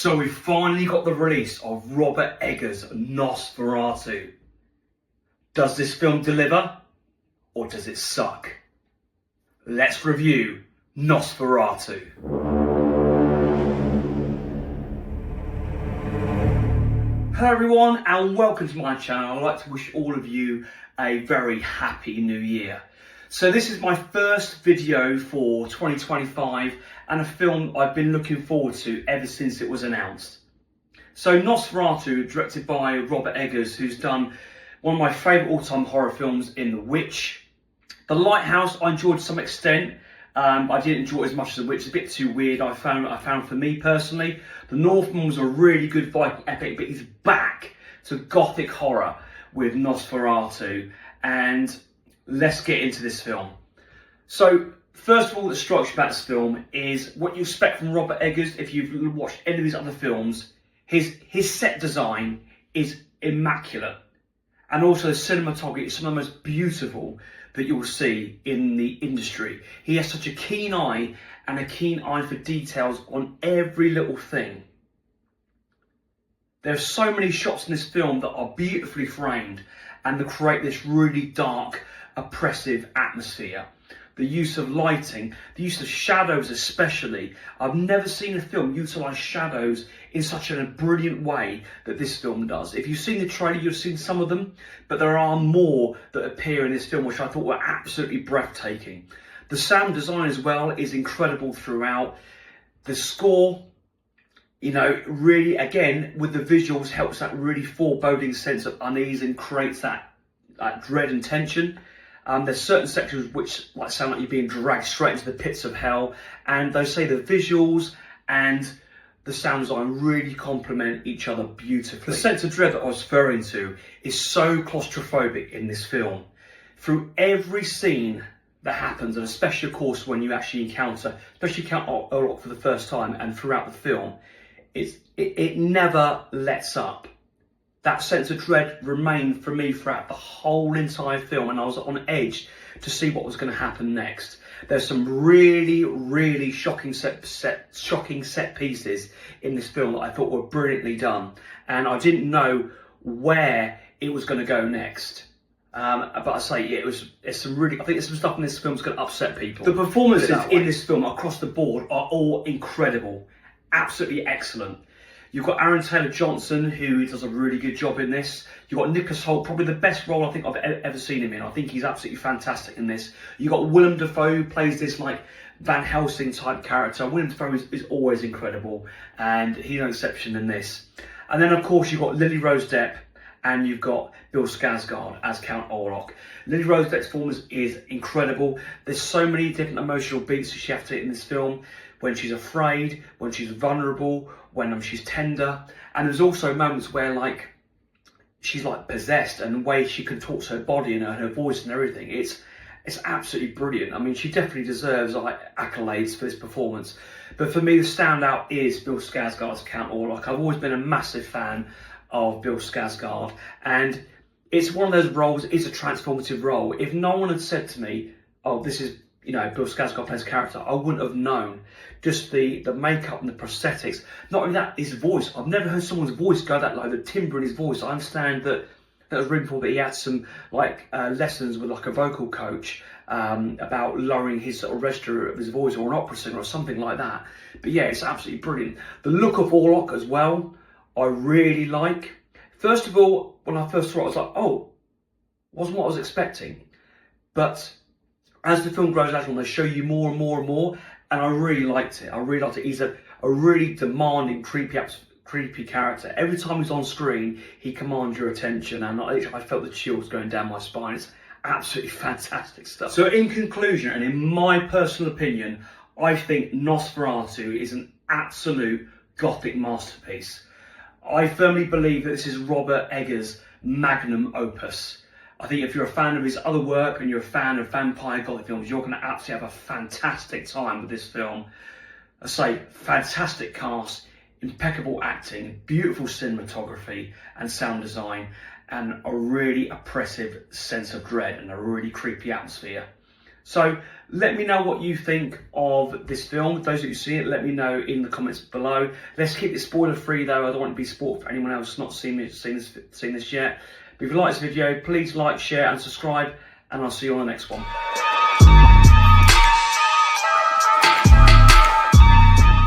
So we finally got the release of Robert Eggers' Nosferatu. Does this film deliver or does it suck? Let's review Nosferatu. Hello everyone and welcome to my channel. I'd like to wish all of you a very happy new year. So this is my first video for 2025 and a film I've been looking forward to ever since it was announced. So Nosferatu, directed by Robert Eggers, who's done one of my favourite all-time horror films in The Witch. The Lighthouse I enjoyed to some extent. I didn't enjoy it as much as The Witch. It's a bit too weird, I found for me personally. The Northman was a really good Viking epic, but he's back to gothic horror with Nosferatu. And let's get into this film. So, first of all, the structure about this film is what you expect from Robert Eggers if you've watched any of his other films. His set design is immaculate. And also the cinematography is some of the most beautiful that you'll see in the industry. He has such a keen eye and a keen eye for details on every little thing. There are so many shots in this film that are beautifully framed and that create this really dark, oppressive atmosphere. The use of lighting, the use of shadows especially. I've never seen a film utilise shadows in such a brilliant way that this film does. If you've seen the trailer, you've seen some of them, but there are more that appear in this film which I thought were absolutely breathtaking. The sound design as well is incredible throughout. The score, you know, really, again, with the visuals, helps that really foreboding sense of unease and creates that dread and tension. There's certain sections which sound like you're being dragged straight into the pits of hell, and they say the visuals and the sound design really complement each other beautifully. The sense of dread that I was referring to is so claustrophobic in this film. Through every scene that happens, and especially of course when you actually encounter Orlok for the first time and throughout the film, it never lets up. That sense of dread remained for me throughout the whole entire film, and I was on edge to see what was going to happen next. There's some really shocking set pieces in this film that I thought were brilliantly done, and I didn't know where it was going to go next. But I say, yeah, I think there's some stuff in this film that's going to upset people. The performances in this film across the board are all incredible, absolutely excellent. You've got Aaron Taylor-Johnson, who does a really good job in this. You've got Nicholas Hoult, probably the best role I think I've ever seen him in. I think he's absolutely fantastic in this. You've got Willem Dafoe, who plays this like Van Helsing type character. Willem Dafoe is always incredible, and he's no exception in this. And then of course you've got Lily Rose Depp, and you've got Bill Skarsgård as Count Orlok. Lily Rose Depp's performance is incredible. There's so many different emotional beats that she has to hit in this film. When she's afraid, when she's vulnerable, when she's tender. And there's also moments where she's possessed, and the way she contorts her body and her voice and everything. It's absolutely brilliant. I mean, she definitely deserves accolades for this performance. But for me, the standout is Bill Skarsgård as Count Orlok. I've always been a massive fan of Bill Skarsgård, and it's one of those roles, it's a transformative role. If no one had said to me, oh, this is, Bill Skarsgård plays character, I wouldn't have known. Just the makeup and the prosthetics. Not only that, his voice. I've never heard someone's voice go that low, the timbre in his voice. I understand that was room for that he had some lessons with a vocal coach about lowering his sort of register of his voice, or an opera singer or something like that. But yeah, it's absolutely brilliant. The look of Orlok as well, I really like. First of all, when I first saw it, I was like, oh, wasn't what I was expecting. But as the film grows on, they show you more and more and more, and I really liked it. I really liked it. He's a really demanding, creepy character. Every time he's on screen, he commands your attention, and I felt the chills going down my spine. It's absolutely fantastic stuff. So in conclusion, and in my personal opinion, I think Nosferatu is an absolute gothic masterpiece. I firmly believe that this is Robert Eggers' magnum opus. I think if you're a fan of his other work and you're a fan of vampire gothic films, you're going to absolutely have a fantastic time with this film. I say, fantastic cast, impeccable acting, beautiful cinematography and sound design, and a really oppressive sense of dread and a really creepy atmosphere. So let me know what you think of this film. Those of you who see it, let me know in the comments below. Let's keep it spoiler free though. I don't want to be spoiled for anyone else not seen this yet. But if you like this video, please like, share and subscribe, and I'll see you on the next one.